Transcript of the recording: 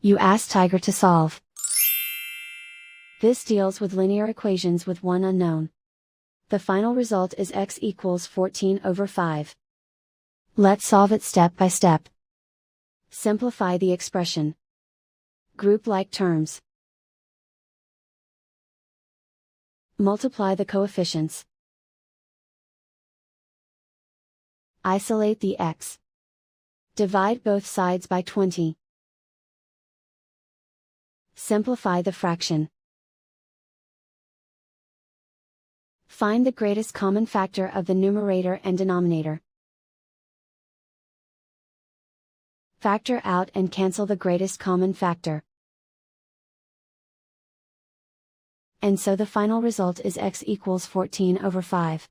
You ask Tiger to solve. This deals with linear equations with one unknown. The final result is x equals 14/5. Let's solve it step by step. Simplify the expression. Group like terms. Multiply the coefficients. Isolate the x. Divide both sides by 20. Simplify the fraction. Find the greatest common factor of the numerator and denominator. Factor out and cancel the greatest common factor. And so the final result is x equals 14/5.